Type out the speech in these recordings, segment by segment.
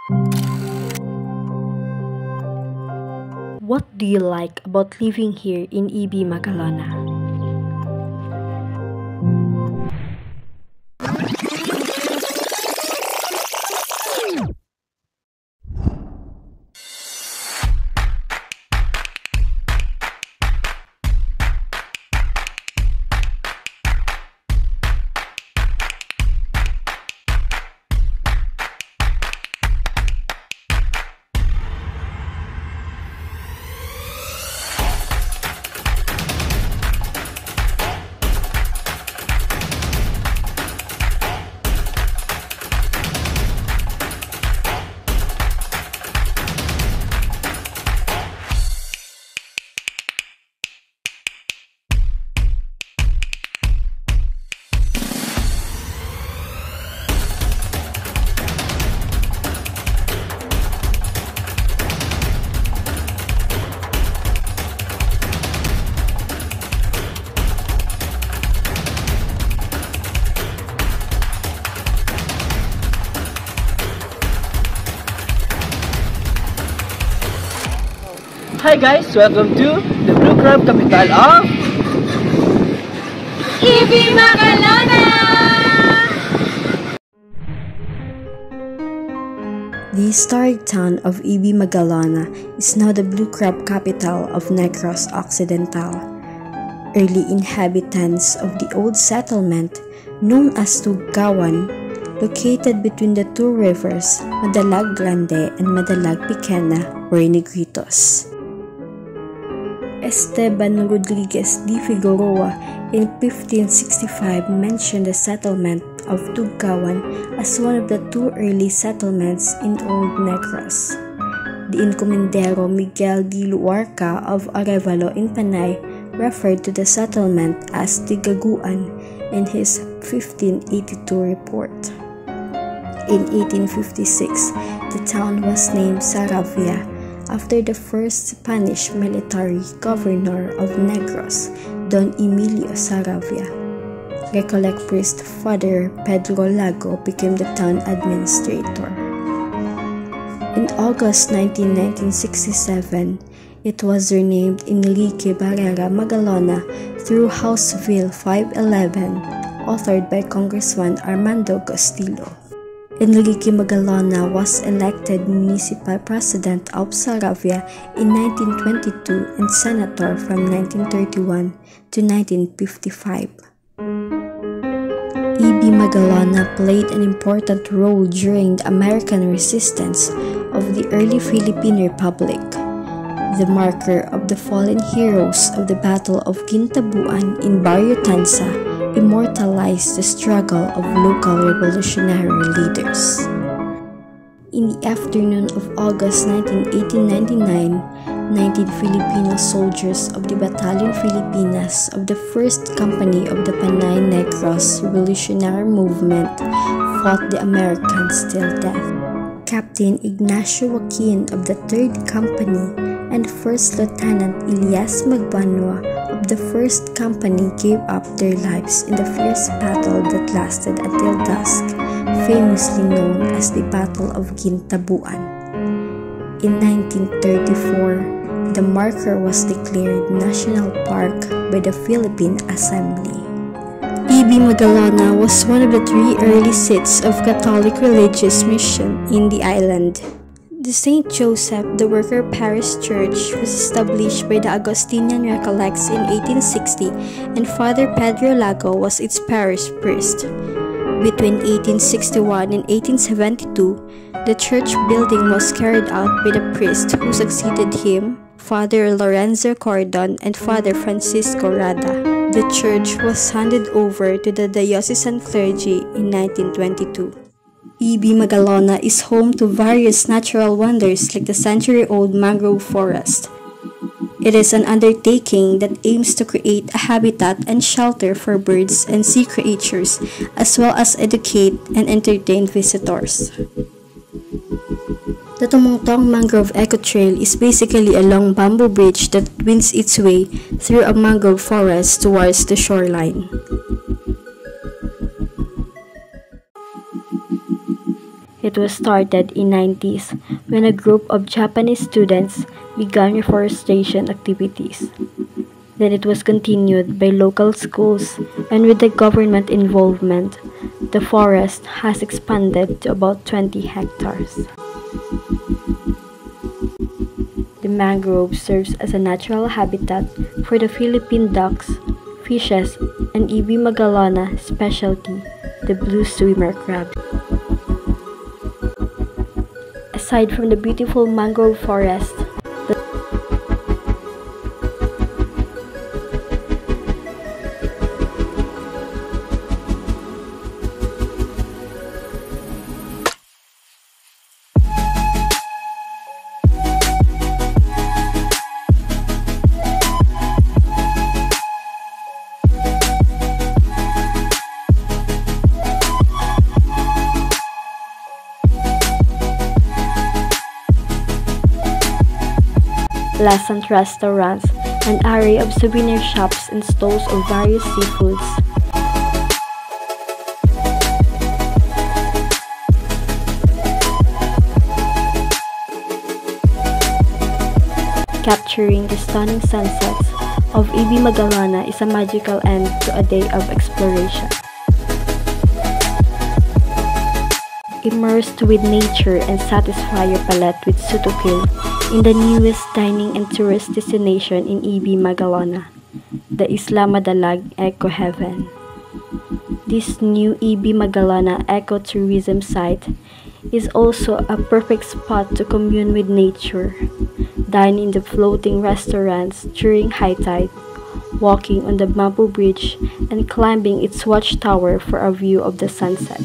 What do you like about living here in EB Magalona? Hi guys, welcome to the Blue Crab capital of EB Magalona! The historic town of EB Magalona is now the blue crab capital of Negros Occidental. Early inhabitants of the old settlement, known as Tugkawan, located between the two rivers, Madalag Grande and Madalag Pequena, were Negritos. Esteban Rodriguez de Figueroa in 1565 mentioned the settlement of Tugkawan as one of the two early settlements in Old Negros. The encomendero Miguel de Luarca of Arevalo in Panay referred to the settlement as Tigaguan in his 1582 report. In 1856, the town was named Saravia after the first Spanish military governor of Negros, Don Emilio Saravia. Recollect priest Father Pedro Lago became the town administrator. In August 1967, it was renamed Enrique Barrera Magalona through House Bill 511, authored by Congressman Armando Castillo. Enrique Magalona was elected municipal president of Saravia in 1922 and senator from 1931 to 1955. EB Magalona played an important role during the American resistance of the early Philippine Republic. The marker of the fallen heroes of the Battle of Gintabuan in Barrio Tanza immortalized the struggle of local revolutionary leaders. In the afternoon of August 19, 1899, 19 Filipino soldiers of the Battalion Filipinas of the 1st Company of the Panay Negros Revolutionary Movement fought the Americans till death. Captain Ignacio Joaquin of the 3rd Company and First Lieutenant Elias Magbanwa of the 1st Company gave up their lives in the fierce battle that lasted until dusk, famously known as the Battle of Gintabuan. In 1934, the marker was declared National Park by the Philippine Assembly. EB Magalona was one of the 3 early seats of Catholic religious mission in the island. The St. Joseph the Worker Parish Church was established by the Augustinian Recollects in 1860 and Father Pedro Lago was its parish priest. Between 1861 and 1872, the church building was carried out by the priest who succeeded him, Father Lorenzo Cordon and Father Francisco Rada. The church was handed over to the diocesan clergy in 1922. EB Magalona is home to various natural wonders like the century-old mangrove forest. It is an undertaking that aims to create a habitat and shelter for birds and sea creatures, as well as educate and entertain visitors. The Tumungtong Mangrove Eco Trail is basically a long bamboo bridge that winds its way through a mangrove forest towards the shoreline. It was started in 90s when a group of Japanese students began reforestation activities. Then it was continued by local schools, and with the government involvement, the forest has expanded to about 20 hectares. The mangrove serves as a natural habitat for the Philippine ducks, fishes, and E.B. magallana specialty, the blue swimmer crab. Aside from the beautiful mangrove forest, pleasant restaurants, an array of souvenir shops and stalls of various seafoods. Capturing the stunning sunsets of E.B. Magallana is a magical end to a day of exploration. Immersed with nature and satisfy your palate with Sutukil in the newest dining and tourist destination in E.B. Magallana, the Isla Madalag Eco Heaven. This new E.B. Magallana ecotourism site is also a perfect spot to commune with nature, dine in the floating restaurants during high tide, walking on the bamboo bridge, and climbing its watchtower for a view of the sunset.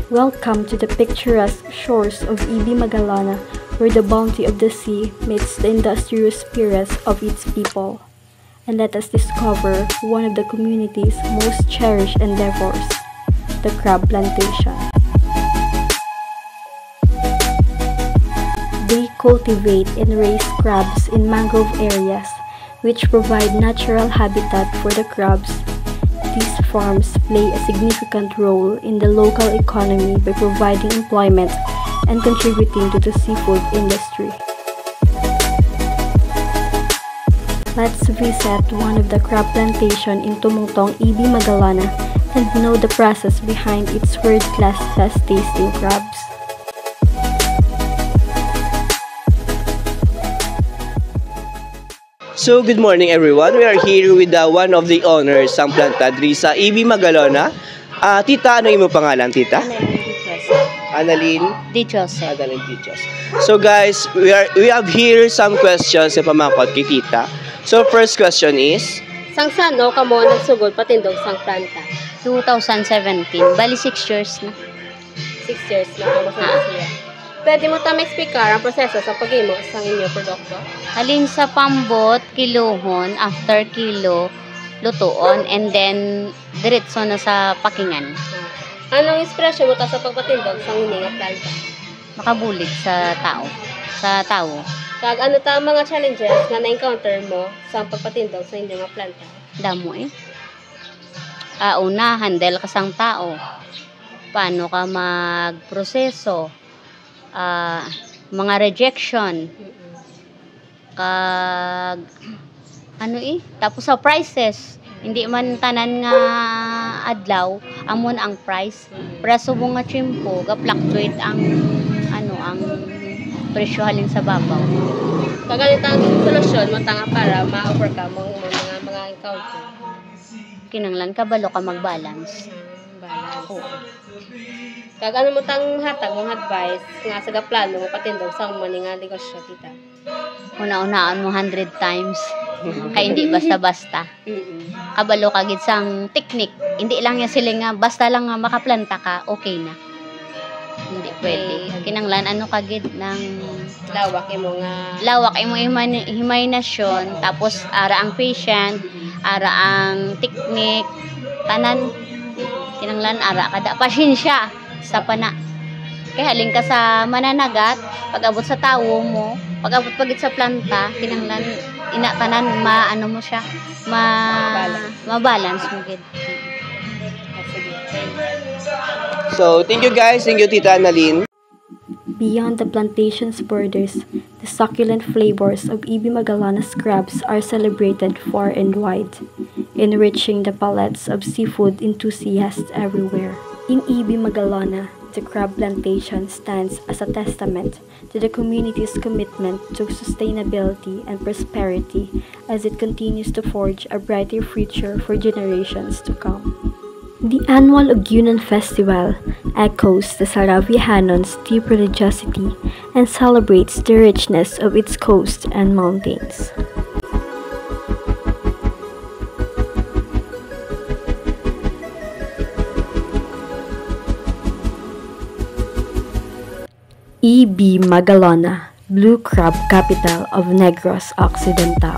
Welcome to the picturesque shores of E.B. Magallana, where the bounty of the sea meets the industrious spirits of its people. And let us discover one of the community's most cherished endeavors, the crab plantation. They cultivate and raise crabs in mangrove areas, which provide natural habitat for the crabs. These farms play a significant role in the local economy by providing employment and contributing to the seafood industry. Let's visit one of the crab plantation in Tumungtong, E.B. Magallana, and know the process behind its world-class best-tasting crabs. So, good morning everyone. We are here with one of the owners sang planta diri sa E.B. Magallana. Tita, ano imo pangalan, tita? Annalyn Dichos. Annalyn Dichos. So guys, we have here some questions sa pamakot kay tita. So first question is, Sang sano ka mo nagsugod patindog sang planta? 2017. Bali 6 years na. 6 years na ka masugod siya. Pwede mo ta ma-explicar ang proseso sa pag-imo sang inyo produkto? Halin sa pambot, kilohon, after kilo, lutuon, and then diretso na sa pakingan. Anong inspirasyon mo ta sa pagpatindog sang inyo nga planta? Makabulig sa tao. Sa tao. Kag ano ta ang mga challenges nga na-encounter mo sa pagpatindog sa inyo nga planta? Damo eh. Una, handle ka sang tao. Paano ka magproseso? Mga rejection. Kag ano tapos sa prices, hindi man tanan nga adlaw amon ang price. Preso mo nga chimpo ga fluctuate ang ang presyo halin sa babaw. Kaganitang solusyon mo tanga para ma-overcome mo mga encounter. Kinanglan kabalo ka mag-balance. Balance. Kag ano mo tang hatag mong advice nga sa plano mo patindog sa mga nga negosyo tita? Una-unaan mo 100 times. Kaya hindi basta-basta. Kabalo ka gid sang teknik. Hindi lang ya sila nga basta lang nga makaplanta ka, okay na. Hindi pwede. Kinanglan ano ka gid ng Lawak imo nga. lawak imo imahinasyon, tapos ara ang patient, ara ang teknik, tanan kinanglan ara kada pasensya sa pana. Kaya halin ka sa mananagat, pag-abot sa tawo mo, pag-abot pagit sa planta, kinanglan ina tanan maano mo siya, ma-balance mo gid. So, thank you guys. Thank you, Tita Annalyn. Beyond the plantation's borders, the succulent flavors of EB Magalana's crabs are celebrated far and wide, enriching the palates of seafood enthusiasts everywhere. In EB Magalana, the crab plantation stands as a testament to the community's commitment to sustainability and prosperity as it continues to forge a brighter future for generations to come. The annual Ugunan Festival echoes the Saravihanon's deep religiosity and celebrates the richness of its coast and mountains. EB Magalona, Blue Crab Capital of Negros Occidental.